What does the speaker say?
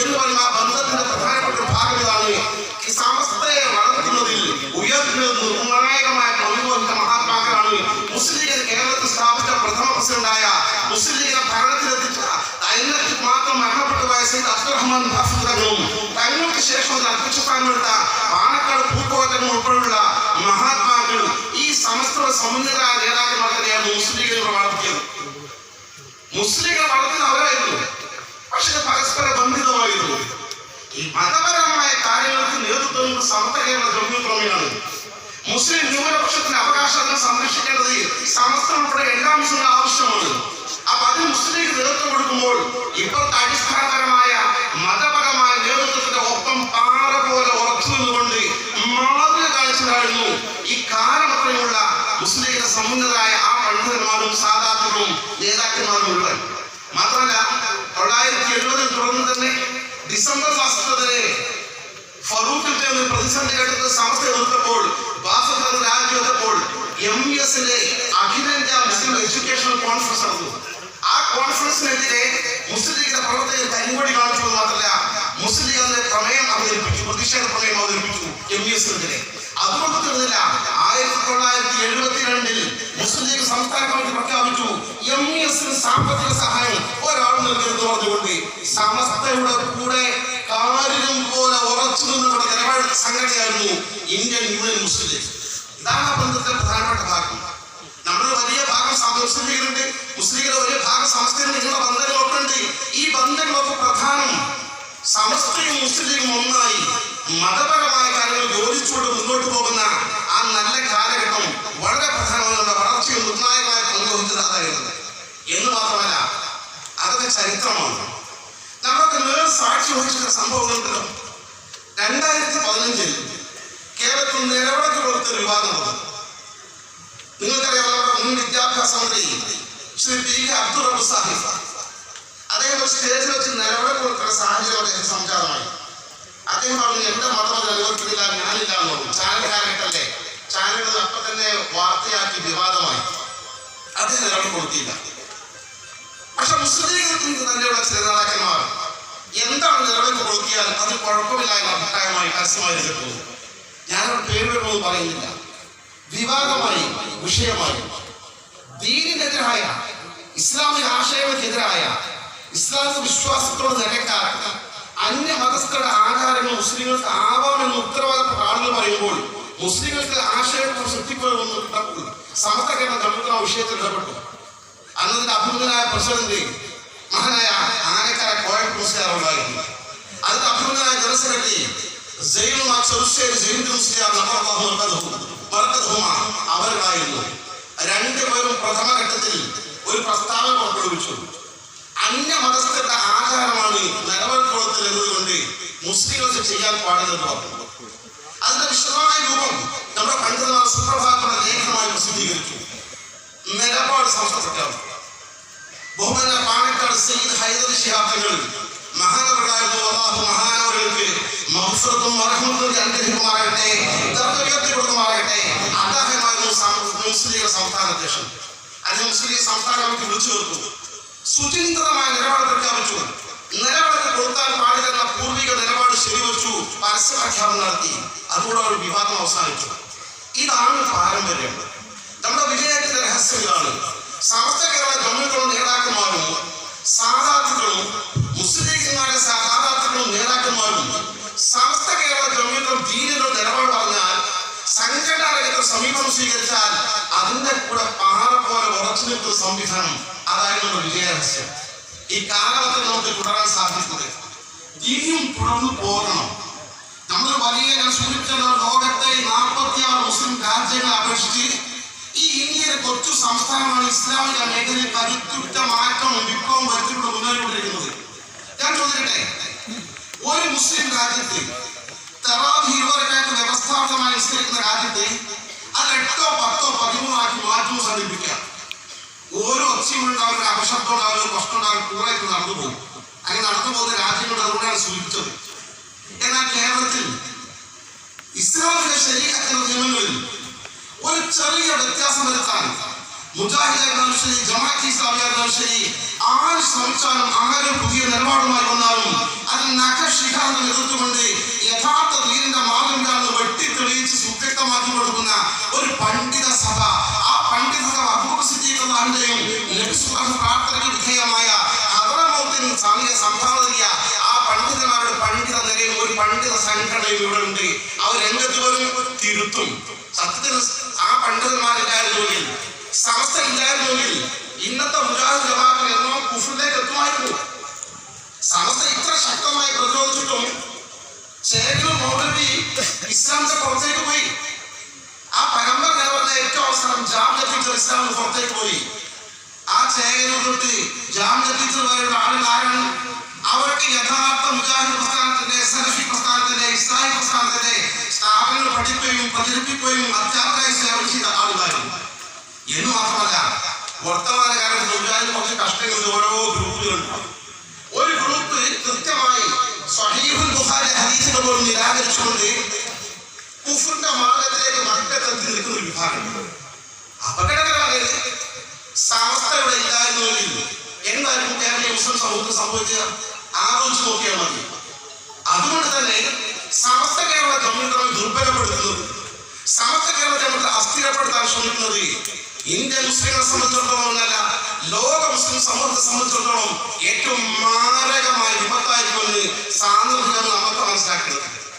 എന്ന് പറയുന്ന ആ ബന്ധത്തിന്റെ പ്രധാനപ്പെട്ട ഭാഗം ഇതാണ്. ഈ സമസ്തയെ വളർത്തുന്നതിൽ ഉയർന്ന നിർണായകമായ പങ്കുവഹിച്ച മഹാത്മാക്കളാണ് മുസ്ലിം ലീഗ് കേരളത്തിൽ സ്ഥാപിച്ച പ്രഥമ പ്രസിഡന്റായ മുസ്ലിം ലീഗിനെ ഭരണത്തിലെത്തിച്ച തങ്ങൾക്ക് മാത്രം മരണപ്പെട്ടുപോയ സയ്യിദ് അബ്ദുറഹ്മാൻ തങ്ങളും തങ്ങൾക്ക് ശേഷം അധ്യക്ഷ സ്ഥാനമെടുത്ത പാണക്കാട് പൂക്കോട്ടനും ഉൾപ്പെടെയുള്ള മഹാത്മാക്കൾ ഈ സമസ്തയുടെ സമുന്നതരായ നേതാക്കന്മാർക്കെയാണ് മുസ്ലിം ലീഗിനെ വളർത്തിയത്. മുസ്ലിം ലീഗിനെ വളർത്തുന്നത് അവരായിരുന്നു, പക്ഷെ പരസ്പര ബന്ധിതമായിരുന്നു. ഈ മതപരമായ കാര്യങ്ങൾക്ക് നേതൃത്വം സമസ്ത കേരള ജമ്മിയാണ്. മുസ്ലിം ന്യൂനപക്ഷത്തിന്റെ അവകാശങ്ങൾ സംരക്ഷിക്കേണ്ടത് സമസ്ത ഉൾപ്പെടെ എല്ലാ മുസ്ലിം ആവശ്യമാണ്. അപ്പൊ അതിന് മുസ്ലിം ലീഗ് നേതൃത്വം കൊടുക്കുമ്പോൾ ഇപ്പോഴത്തെ അടിസ്ഥാനപരമായ മതപരമായ നേതൃത്വത്തിന്റെ ഒപ്പം പാറ പോലെ ഉറച്ചു നിന്നുകൊണ്ട് മാതൃക കാണിച്ചതായിരുന്നു ഈ കാലമത്രയുള്ള മുസ്ലിം ലീഗിന്റെ സമുന്നതരായ ആ പണ്ഡിതന്മാരും സാധാത്തുക്കളും നേതാക്കന്മാരും മുഴുവൻ. മാത്രമല്ല 1970 തുടർന്ന് തന്നെ ഡിസംബർ മാസത്തിലെ ഫറൂഖിൽ ചേർന്ന് പ്രതിസന്ധി ഘട്ടത്തിൽ സമസ്ത എതിർത്തപ്പോൾ രാജിവെച്ചപ്പോൾ MSന്റെ അഖിലേന്ത്യാ മുസ്ലിം എഡ്യൂക്കേഷണൽ കോൺഫറൻസ് നടന്നു. ആ കോൺഫറൻസിനെതിരെ മുസ്ലിം ലീഗിന്റെ പ്രവർത്തകർ കരിങ്കൊടി കാണിച്ചത് മാത്രമല്ല മുസ്ലിം ലീഗ് അതിന്റെ പ്രമേയം അവതരിപ്പിച്ചു, പ്രതിഷേധ പ്രമേയം അവതരിപ്പിച്ചു MSനെതിരെ. അതുകൊണ്ട് തീർന്നില്ല, 1972 മുസ്ലിം ലീഗ് സംസ്ഥാന കമ്മിറ്റി പ്രഖ്യാപിച്ചു MSന് സാമ്പത്തിക സഹായം ഒരാൾ നൽകരുത് പറഞ്ഞുകൊണ്ട് സമസ്തയുടെ കൂടെ കാര്യം പോലെ ഉറച്ചു നിന്നുള്ള നിലപാട് സംഘടനയായിരുന്നു ഇന്ത്യൻ യൂണിയൻ മുസ്ലിം ലീഗ്. ഇതാണ് ആ ബന്ധത്തിന്റെ പ്രധാനപ്പെട്ട ഭാഗം. നമ്മുടെ വലിയ ഭാഗം മുസ്ലിം ലീഗിലുണ്ട്, മുസ്ലിം ലീഗിന്റെ വലിയ ഭാഗം സമസ്തയിൽ നിങ്ങളുടെ ബന്ധങ്ങളൊക്കെയുണ്ട്. ഈ ബന്ധങ്ങളൊക്കെ പ്രധാനം സമസ്തയും മുസ്ലിം ലീഗും ഒന്നായി മതപരമായ കാര്യങ്ങൾ യോജിച്ചുകൊണ്ട് മുന്നോട്ട് പോകുന്ന ആ നല്ല കാലഘട്ടം വളരെ പ്രധാനമായ വളർച്ചയും നിർണായകമായ പങ്കുവഹിച്ചത് അതായിരുന്നു. എന്ന് മാത്രമല്ല അതൊക്കെ ചരിത്രമാണ്. നമ്മളൊക്കെ സാക്ഷി വഹിച്ച സംഭവങ്ങളുണ്ടല്ലോ. 2015 കേരളത്തിൽ നിലവിളക്ക് കൊടുത്തൊരു വിവാദം നടന്നു. നിങ്ങൾക്കറിയാം, നമ്മുടെ മുൻ വിദ്യാഭ്യാസ മന്ത്രി ശ്രീ പി അബ്ദുൾ റബ്ബ് സാഹിബ് അദ്ദേഹം ഒരു സ്റ്റേജിൽ വെച്ച് നിലവിളക്ക് കൊടുക്കുന്ന സാഹചര്യം അദ്ദേഹം സംജാതമായി. അദ്ദേഹം പറഞ്ഞു, എന്റെ മതം അത് അനുവർത്തിക്കില്ല, ഞാനില്ല എന്ന് പറഞ്ഞു. ചാനൽക്കാരായിട്ടല്ലേ, ചാനലുകൾ അപ്പം തന്നെ വാർത്തയാക്കി വിവാദമായി. അദ്ദേഹം നിലവിളക്ക് കൊടുത്തില്ല. പക്ഷെ മുസ്ലിം ലീഗിൽ തന്നെയുള്ള ചില നേതാക്കന്മാർ എന്താണ് നിലവിളക്ക് കൊടുത്തിയാൽ അത് കുഴപ്പമില്ല എന്ന അഭിപ്രായമായി പരസ്യമായി രംഗത്തു. ഞാനവിടെ പേരുകളൊന്നും പറയുന്നില്ല. വിവാദമായി, വിഷയമായി, ദീനിനെതിരായ, ഇസ്ലാമിക ആശയങ്ങൾക്കെതിരായ, ഇസ്ലാമിക വിശ്വാസത്തോട് നിരക്കാത്ത അന്യമതസ്ഥരുടെ ആചാരങ്ങൾ മുസ്ലിങ്ങൾക്ക് ആവാമെന്ന് ഉത്തരവാദിത്തപ്പെട്ട ആളുകൾ പറയുമ്പോൾ മുസ്ലിങ്ങൾക്ക് ആശയങ്ങൾ സൃഷ്ടിക്കുമെന്ന് സമസ്ത കേരള ജമ്മിയുടെ വിഷയത്തിൽ ഇടപെട്ടു. അന്നതിന്റെ അഭിമുഖനായ പ്രസിഡന്റ് മഹാനായ ആനക്കര കോയമ്പ് മുസ്ലിയാർ ഉണ്ടായിരുന്നു. അതിന്റെ അഭിമുഖനായ ജനറൽ സെക്രട്ടറി അവരുണ്ടായിരുന്നു. രണ്ടുപേരും പ്രഥമഘട്ടത്തിൽ ഒരു പ്രസ്താവന പുറപ്പെടുവിച്ചു. അന്യമതസ്ഥരുടെ ആചാരമാണ് നിലവിളക്കുകൊടുത്തൽ എന്നതുകൊണ്ട് മുസ്ലിങ്ങൾക്ക് ചെയ്യാൻ പാടില്ലെന്ന് പറഞ്ഞു. അതിന്റെ വിശദമായ രൂപം നമ്മുടെ പണ്ഡിതന്മാർ സുപ്രഭാതങ്ങളുടെ ലേഖനമായി പ്രസിദ്ധീകരിച്ചു. നിലപാട് സമസ്ത പ്രഖ്യാപിച്ചു. ബഹുമാന പാണക്കാട് സയ്യിദ് ഹൈദർ ശിഹാബ് തങ്ങൾ മഹാനവരായിരുന്നു. അല്ലാഹു മഹാനവർക്ക് മഗ്ഫിറത്തും റഹ്മത്തും അനുഗ്രഹിക്കുമാറാകട്ടെ, ദർജ കൊടുക്കുമാറാകട്ടെ. അദ്ദേഹമായിരുന്നു മുസ്ലിം ലീഗ് സംസ്ഥാന അധ്യക്ഷൻ. അദ്ദേഹം മുസ്ലിം ലീഗ് സംസ്ഥാന കമ്മിറ്റി വിളിച്ചു ചേർത്തു. സുചിന്തിതമായ നിലപാട് പ്രഖ്യാപിച്ചു. നിലപാട് കൊടുത്താൽ പാടില്ലെന്ന പൂർവിക നിലപാട് ശരിവച്ചു പരസ്യ പ്രഖ്യാപനം നടത്തി. അതുകൂടെ ഒരു വിവാദം അവസാനിച്ചു. ഇതാണ് പാരമ്പര്യം. നമ്മുടെ വിജയത്തിന്റെ രഹസ്യം ഇതാണ്. സമസ്ത കേരള ജമ്മികളും നേതാക്കന്മാരും സാധാത്തുക്കളും മുസ്ലിം ലീഗിന്റെ സാധാത്തുക്കളും നേതാക്കന്മാരും സമസ്ത കേരള ജമ്മികളും ദീനിലുള്ള നിലപാട് പറഞ്ഞാൽ, സംഘടനാരംഗത്തെ സമീപനം സ്വീകരിച്ചാൽ അതിന്റെ കൂടെ പാറ പോലെ ഉറച്ചു നിൽക്കുന്ന സംവിധാനം, അതായിരുന്നു നമ്മുടെ വിജയരഹസ്യം. ഈ കാലഘട്ടത്തിൽ നമുക്ക് തുടരാൻ സാധിക്കുന്നത് ഇനിയും തുടർന്ന് പോകണം. നമ്മൾ വലിയ, ഞാൻ സൂചിപ്പിച്ച ലോകത്തെ 46 മുസ്ലിം രാജ്യങ്ങളെ അപേക്ഷിച്ച് ഈ ഇന്ത്യയിലെ കൊച്ചു സംസ്ഥാനമാണ് ഇസ്ലാമിക മേഖലയിൽ കരുത്തുറ്റ മാറ്റവും വിപ്ലവം വരുത്തിക്കൊണ്ട് മുന്നേറിക്കൊണ്ടിരിക്കുന്നത്. ഞാൻ ചോദിക്കട്ടെ, ഒരു മുസ്ലിം രാജ്യത്ത് തറാവീഹ് 20 രക്കാത്ത് വ്യവസ്ഥാപിതമായി നിസ്കരിക്കുന്ന രാജ്യത്ത് അത് 8, 10, 13 ആക്കി മാറ്റുമ്പോൾ സംഘടിപ്പിക്കാം. ഓരോ ഒച്ചയുണ്ടാവുന്ന അപശബ്ദം ഉണ്ടാവുന്ന പ്രശ്നം ഉണ്ടാകും, കൂറായിട്ട് നടന്നു പോകും. അങ്ങനെ നടന്നു പോകുന്ന രാജ്യങ്ങൾ അതുകൊണ്ടാണ് സൂചിപ്പിച്ചത്. എന്നാൽ കേരളത്തിൽ ഇസ്ലാമിക ശരീഅത്തിന്റെ നിയമങ്ങളിൽ ഒരു ചെറിയ വ്യത്യാസം വരുത്താൻ മുജാഹിദായിരുന്നാലും ശരി, ജമാഅത്ത് ഇസ്ലാമിയായിരുന്നാലും ശരി, ആര് ശ്രമിച്ചാലും ആരും പുതിയ നിലപാടുമായി വന്നാലും അത് മുജാഹിദ് നേതൃത്വം കൊണ്ട് യഥാർത്ഥ ദീനിന്റെ മാർഗ്ഗം വെട്ടിത്തെളിയിച്ച് സുവ്യക്തമാക്കി കൊടുക്കുന്ന ഒരു പണ്ഡിത സഭ, ആ പണ്ഡിത സഭ അബൂബക്കർ സിദ്ദീഖ് റളിയല്ലാഹുവിന്റെയും നബി സല്ലല്ലാഹു അലൈഹി പ്രാർത്ഥനയ്ക്ക് വിധേയമായ ഹദറമൗത്തിന് സാമിയ സംഭാവന നൽകിയ ആ പണ്ഡിതന്മാരുടെ പണ്ഡിത നിലയും ഒരു പണ്ഡിത സംഘടനയും ഇവിടെ ഉണ്ട്. അവർ രംഗത്ത് വരും, തിരുത്തും. സത്യത്തിന് ആ പണ്ഡിതന്മാരില്ലായിരുന്നെങ്കിൽ, സമസ്ത ഇല്ലായിരുന്നെങ്കിൽ ഇന്നത്തെ മുജാഹിദ് ജമാഅത്ത് എന്നോ കുഫറിലേക്ക് എത്തുമായിരുന്നു. സമസ്ത ഇത്ര ശക്തമായി പ്രതിരോധിച്ചിട്ടും ചേകനൂർ മൗലവി ഇസ്ലാമിന്റെ പുറത്തേക്ക് പോയി. ആ പരമ്പര നിലവിലെ ഏറ്റവും അവസാനം ജാമ്യ ടീച്ചർ ഇസ്ലാമിന് പുറത്തേക്ക് പോയി. ആ ചേകനൂർ തൊട്ട് ജാമ്യ ടീച്ചർ വരെയുള്ള ആളുകൾ ആരാണ്? അവർക്ക് യഥാർത്ഥ മുജാഹിദ് പ്രസ്ഥാനത്തിന്റെ, സലഫി പ്രസ്ഥാനത്തിന്റെ, ഇസ്ലാഹി പ്രസ്ഥാനത്തിന്റെ സ്ഥാപനങ്ങൾ പഠിക്കുകയും പ്രചരിപ്പിക്കുകയും അധ്യാപകരായി സേവനം ചെയ്ത ആളുകളായിരുന്നു. എന്ന് മാത്രമല്ല, വർത്തമാന കാലത്ത് മുജാഹിദ് കുറച്ച് കഷ്ടങ്ങൾ ഓരോ ഗ്രൂപ്പുകളുണ്ടാവും. ഒരു ഗ്രൂപ്പ് കൃത്യമായി സ്വഹീഹുൽ ബുഖാരി ഹദീസുകൾ പോലും നിരാകരിച്ചുകൊണ്ട് കുഫറിന്റെ മാർഗത്തിലേക്ക് മക്കത്തെത്തി നിൽക്കുന്ന ഒരു വിഭാഗം. അപകടകരമായ സമസ്തയുടെ ഇല്ലായിരുന്നെങ്കിൽ എന്തായിരുന്നു കേരളീയ മുസ്ലിം സമൂഹത്തിൽ സംഭവിക്കുക? ആലോചിച്ച് നോക്കിയാൽ മതി. അതുകൊണ്ട് തന്നെ സമസ്ത കേരള ജമ്മിയെ ദുർബലപ്പെടുത്തുന്നത്, സമസ്ത കേരള ജമ്മിയെ അസ്ഥിരപ്പെടുത്താൻ ശ്രമിക്കുന്നത് ഇന്ത്യൻ മുസ്ലിങ്ങളെ സംബന്ധിച്ചിടത്തോളം എന്നല്ല, ലോക മുസ്ലിം സമൂഹത്തെ സംബന്ധിച്ചിടത്തോളം ഏറ്റവും മാരകമായ വിപത്തായിരിക്കുമെന്ന് സാന്ദർഭികം നമുക്ക് മനസ്സിലാക്കുന്നത്.